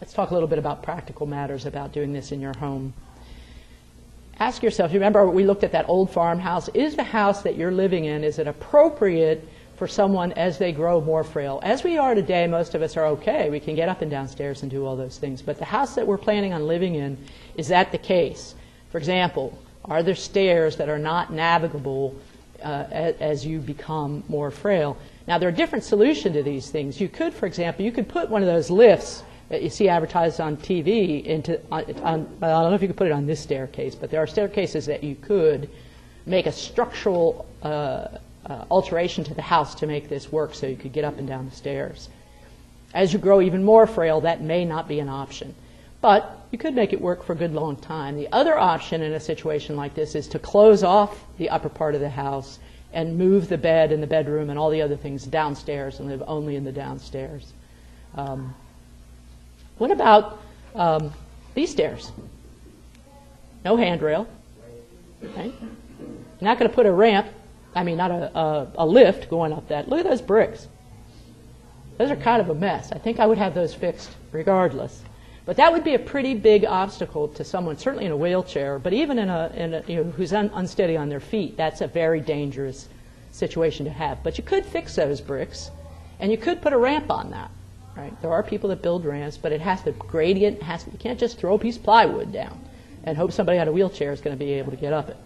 Let's talk a little bit about practical matters about doing this in your home. Ask yourself, remember we looked at that old farmhouse, is the house that you're living in, is it appropriate for someone as they grow more frail? As we are today, most of us are okay. We can get up and downstairs and do all those things. But the house that we're planning on living in, is that the case? For example, are there stairs that are not navigable as you become more frail? Now, there are different solutions to these things. You could, for example, you could put one of those lifts that you see advertised on TV into, I don't know if you could put it on this staircase, but there are staircases that you could make a structural alteration to the house to make this work so you could get up and down the stairs. As you grow even more frail, that may not be an option. But you could make it work for a good long time. The other option in a situation like this is to close off the upper part of the house and move the bed and the bedroom and all the other things downstairs and live only in the downstairs. What about these stairs? No handrail. Okay. You're not going to put a ramp, I mean not a lift going up that. Look at those bricks. Those are kind of a mess. I think I would have those fixed regardless. But that would be a pretty big obstacle to someone, certainly in a wheelchair, but even in a you know, who's unsteady on their feet. That's a very dangerous situation to have. But you could fix those bricks, and you could put a ramp on that. Right? There are people that build ramps, but it has to gradient. You can't just throw a piece of plywood down and hope somebody on a wheelchair is going to be able to get up it.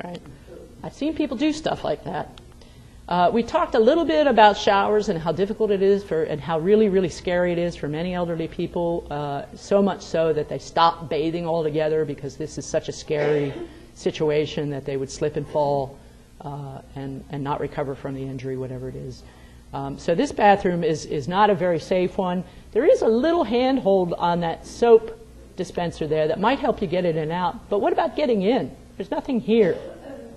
Right? I've seen people do stuff like that. We talked a little bit about showers and how difficult it is and how really, really scary it is for many elderly people, so much so that they stop bathing altogether because this is such a scary situation that they would slip and fall and not recover from the injury, whatever it is. So this bathroom is not a very safe one. There is a little handhold on that soap dispenser there that might help you get in and out. But what about getting in? There's nothing here,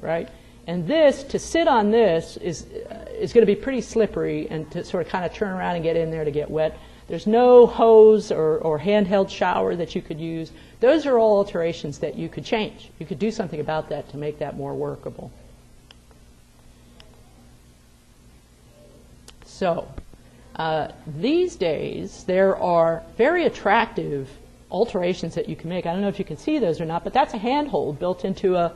right? And this, to sit on this, is going to be pretty slippery, and to sort of kind of turn around and get in there to get wet. There's no hose or handheld shower that you could use. Those are all alterations that you could change. You could do something about that to make that more workable. So these days, there are very attractive alterations that you can make. I don't know if you can see those or not, but that's a handhold built into a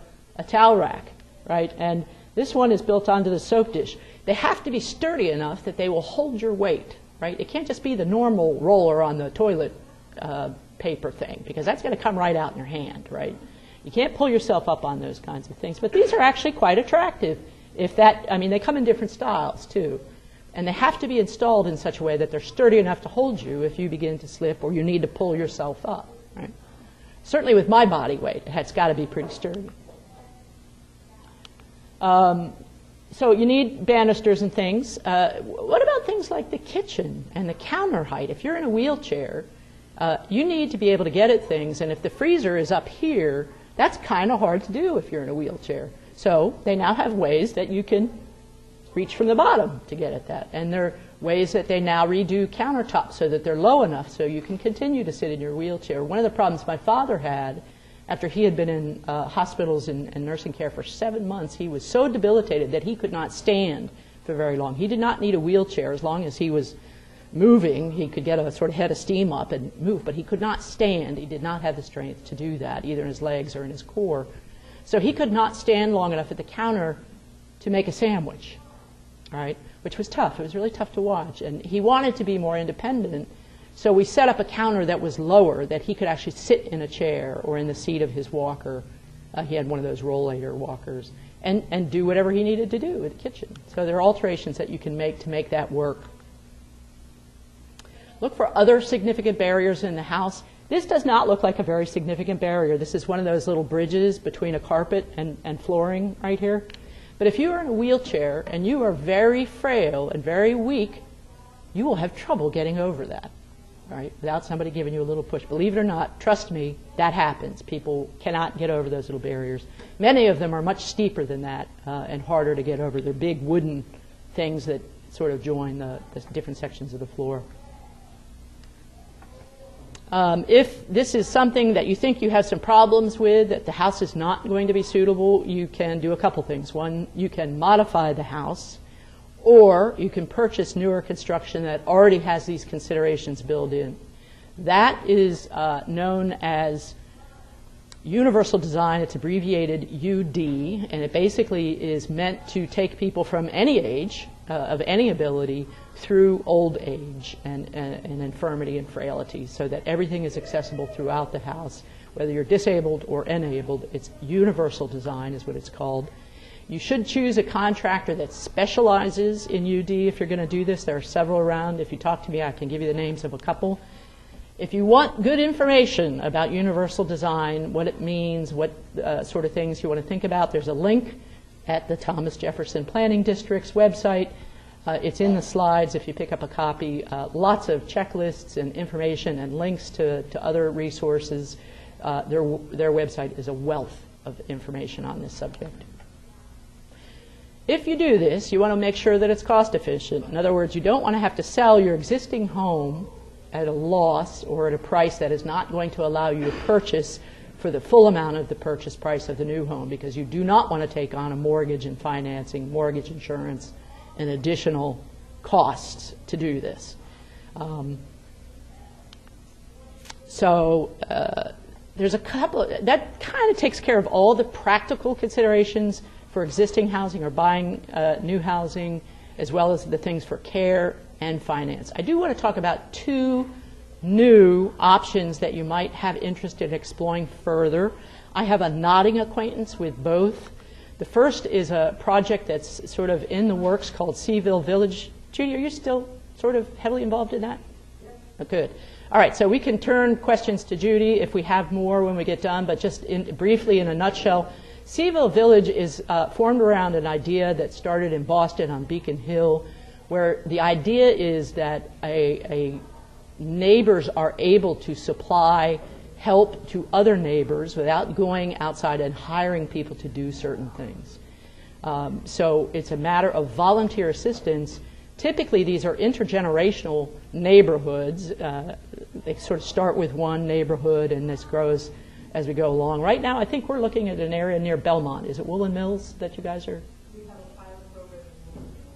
towel rack, right? And this one is built onto the soap dish. They have to be sturdy enough that they will hold your weight, right? It can't just be the normal roller on the toilet paper thing, because that's going to come right out in your hand, right? You can't pull yourself up on those kinds of things. But these are actually quite attractive. I mean, they come in different styles, too. And they have to be installed in such a way that they're sturdy enough to hold you if you begin to slip or you need to pull yourself up, right? Certainly with my body weight, it's got to be pretty sturdy. So you need banisters and things. What about things like the kitchen and the counter height? If you're in a wheelchair, you need to be able to get at things. And if the freezer is up here, that's kind of hard to do if you're in a wheelchair. So they now have ways that you can reach from the bottom to get at that. And there are ways that they now redo countertops so that they're low enough so you can continue to sit in your wheelchair. One of the problems my father had after he had been in hospitals and nursing care for 7 months, he was so debilitated that he could not stand for very long. He did not need a wheelchair. As long as he was moving, he could get a sort of head of steam up and move, but he could not stand. He did not have the strength to do that, either in his legs or in his core. So he could not stand long enough at the counter to make a sandwich, right? Which was tough. It was really tough to watch. And he wanted to be more independent, so we set up a counter that was lower, that he could actually sit in a chair or in the seat of his walker. He had one of those rollator walkers, and do whatever he needed to do in the kitchen. So there are alterations that you can make to make that work. Look for other significant barriers in the house. This does not look like a very significant barrier. This is one of those little bridges between a carpet and flooring right here. But if you are in a wheelchair and you are very frail and very weak, you will have trouble getting over that, right, without somebody giving you a little push. Believe it or not, trust me, that happens. People cannot get over those little barriers. Many of them are much steeper than that and harder to get over. They're big wooden things that sort of join the different sections of the floor. If this is something that you think you have some problems with, that the house is not going to be suitable, you can do a couple things. One, you can modify the house, or you can purchase newer construction that already has these considerations built in. That is known as universal design. It's abbreviated UD, and it basically is meant to take people from any age, of any ability, through old age and infirmity and frailty, so that everything is accessible throughout the house, whether you're disabled or enabled. It's universal design is what it's called. You should choose a contractor that specializes in UD if you're going to do this. There are several around. If you talk to me, I can give you the names of a couple. If you want good information about universal design, what it means, what sort of things you want to think about, there's a link at the Thomas Jefferson Planning District's website. It's in the slides if you pick up a copy. Lots of checklists and information and links to other resources. Their website is a wealth of information on this subject. If you do this, you want to make sure that it's cost efficient. In other words, you don't want to have to sell your existing home at a loss or at a price that is not going to allow you to purchase for the full amount of the purchase price of the new home, because you do not want to take on a mortgage and financing, mortgage insurance, and additional costs to do this. There's a couple, that kind of takes care of all the practical considerations for existing housing or buying new housing, as well as the things for care and finance. I do want to talk about two new options that you might have interest in exploring further. I have a nodding acquaintance with both. The first is a project that's sort of in the works called Seaville Village. Judy, are you still sort of heavily involved in that? Oh, good. All right, so we can turn questions to Judy if we have more when we get done, but just briefly in a nutshell, Seaville Village is formed around an idea that started in Boston on Beacon Hill, where the idea is that neighbors are able to supply help to other neighbors without going outside and hiring people to do certain things. So it's a matter of volunteer assistance. Typically, these are intergenerational neighborhoods. They sort of start with one neighborhood, and this grows as we go along. Right now, I think we're looking at an area near Belmont. Is it Woolen Mills that you guys are? We have a pilot program.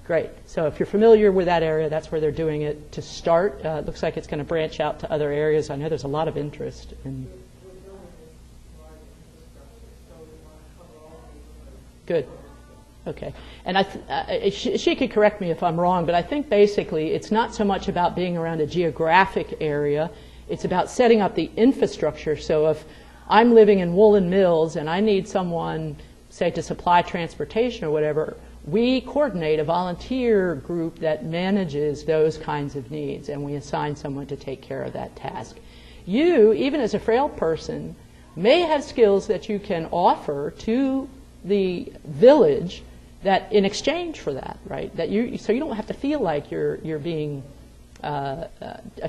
Great. So if you're familiar with that area, that's where they're doing it to start. It looks like it's going to branch out to other areas. I know there's a lot of interest in. Good. Okay. And she could correct me if I'm wrong, but I think basically it's not so much about being around a geographic area. It's about setting up the infrastructure. So if I'm living in Woolen Mills and I need someone, say, to supply transportation or whatever, we coordinate a volunteer group that manages those kinds of needs, and we assign someone to take care of that task. You, even as a frail person, may have skills that you can offer to the village that in exchange for that, right? So you don't have to feel like you're being a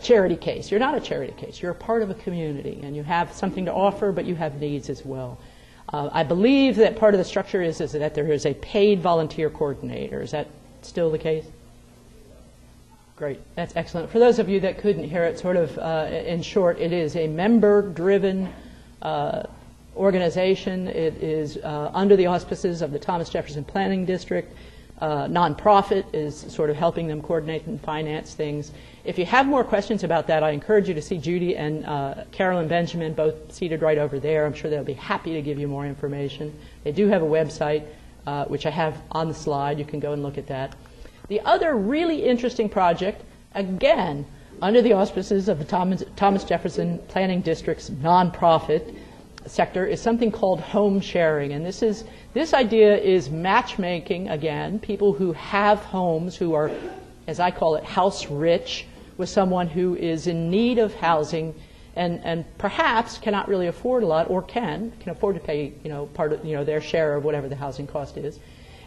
charity case. You're not a charity case. You're a part of a community, and you have something to offer, but you have needs as well. I believe that part of the structure is that there is a paid volunteer coordinator. Is that still the case? Great. That's excellent. For those of you that couldn't hear it, sort of in short, it is a member-driven organization. It is under the auspices of the Thomas Jefferson Planning District. Nonprofit is sort of helping them coordinate and finance things. If you have more questions about that, I encourage you to see Judy and Carolyn Benjamin, both seated right over there. I'm sure they'll be happy to give you more information. They do have a website, which I have on the slide. You can go and look at that. The other really interesting project, again, under the auspices of the Thomas Jefferson Planning District's nonprofit sector, is something called home sharing. And this idea is matchmaking, again, people who have homes, who are, as I call it, house rich, with someone who is in need of housing and perhaps cannot really afford a lot, or can afford to pay part of their share of whatever the housing cost is.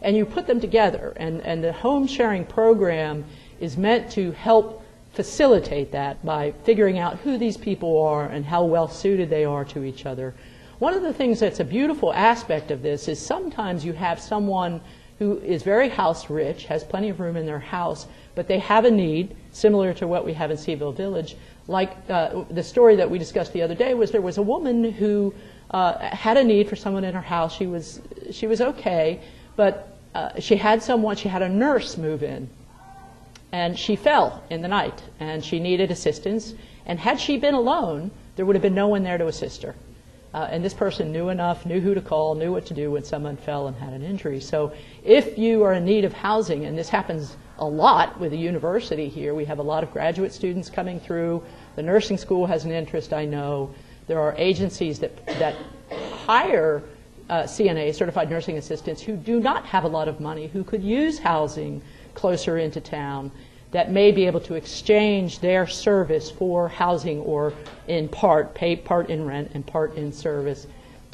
And you put them together, and the home sharing program is meant to help facilitate that by figuring out who these people are and how well suited they are to each other. One of the things that's a beautiful aspect of this is sometimes you have someone who is very house rich, has plenty of room in their house, but they have a need similar to what we have in Seaville Village. Like the story that we discussed the other day was there was a woman who had a need for someone in her house. She was okay, but she had a nurse move in. And she fell in the night, and she needed assistance. And had she been alone, there would have been no one there to assist her. And this person knew enough, knew who to call, knew what to do when someone fell and had an injury. So if you are in need of housing, and this happens a lot with the university here, we have a lot of graduate students coming through. The nursing school has an interest, I know. There are agencies that hire CNA, certified nursing assistants, who do not have a lot of money, who could use housing closer into town, that may be able to exchange their service for housing, or in part, pay part in rent and part in service.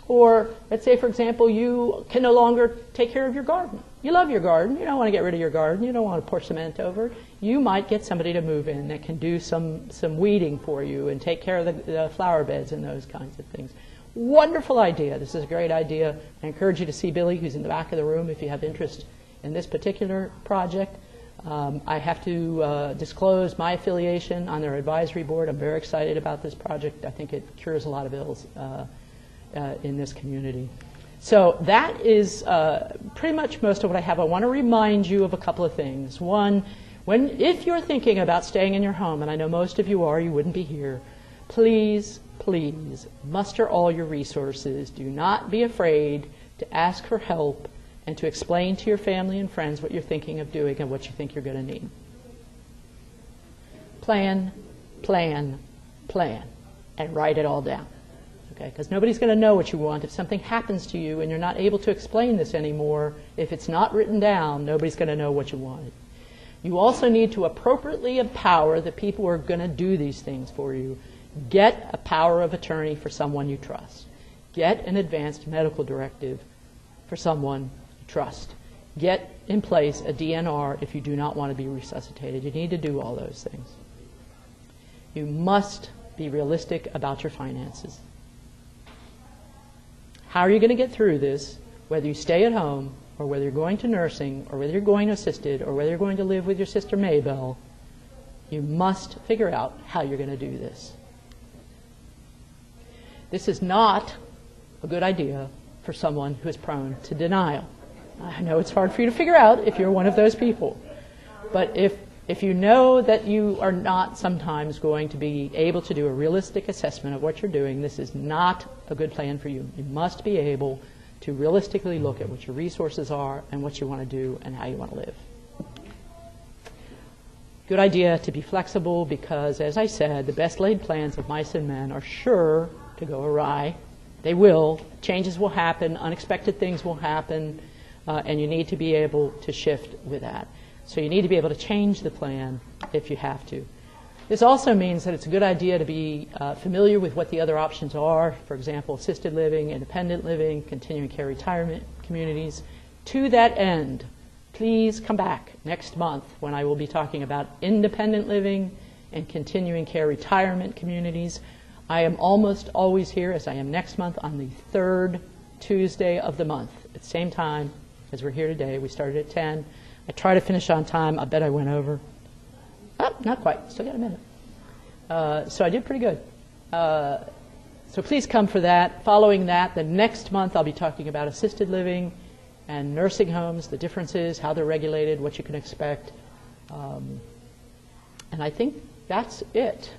Or let's say, for example, you can no longer take care of your garden. You love your garden. You don't want to get rid of your garden. You don't want to pour cement over it. You might get somebody to move in that can do some weeding for you and take care of the flower beds and those kinds of things. Wonderful idea. This is a great idea. I encourage you to see Billy, who's in the back of the room, if you have interest in this particular project. I have to disclose my affiliation on their advisory board. I'm very excited about this project. I think it cures a lot of ills in this community. So that is pretty much most of what I have. I want to remind you of a couple of things. One, if you're thinking about staying in your home, and I know most of you are, you wouldn't be here, please, please muster all your resources. Do not be afraid to ask for help and to explain to your family and friends what you're thinking of doing and what you think you're going to need. Plan, plan, plan, and write it all down. Okay? Because nobody's going to know what you want. If something happens to you and you're not able to explain this anymore, if it's not written down, nobody's going to know what you wanted. You also need to appropriately empower the people who are going to do these things for you. Get a power of attorney for someone you trust. Get an advanced medical directive for someone you trust. Get in place a DNR if you do not want to be resuscitated. You need to do all those things. You must be realistic about your finances. How are you going to get through this, whether you stay at home, or whether you're going to nursing, or whether you're going to assisted, or whether you're going to live with your sister Maybelle? You must figure out how you're going to do this. This is not a good idea for someone who is prone to denial. I know it's hard for you to figure out if you're one of those people. But if you know that you are not sometimes going to be able to do a realistic assessment of what you're doing, this is not a good plan for you. You must be able to realistically look at what your resources are and what you want to do and how you want to live. Good idea to be flexible because, as I said, the best laid plans of mice and men are sure to go awry. They will. Changes will happen. Unexpected things will happen. And you need to be able to shift with that. So you need to be able to change the plan if you have to. This also means that it's a good idea to be familiar with what the other options are. For example, assisted living, independent living, continuing care retirement communities. To that end, please come back next month when I will be talking about independent living and continuing care retirement communities. I am almost always here, as I am next month, on the third Tuesday of the month at the same time as we're here today. We started at 10. I try to finish on time. I bet I went over. Oh, not quite. Still got a minute. So I did pretty good. So please come for that. Following that, the next month I'll be talking about assisted living and nursing homes, the differences, how they're regulated, what you can expect. And I think that's it.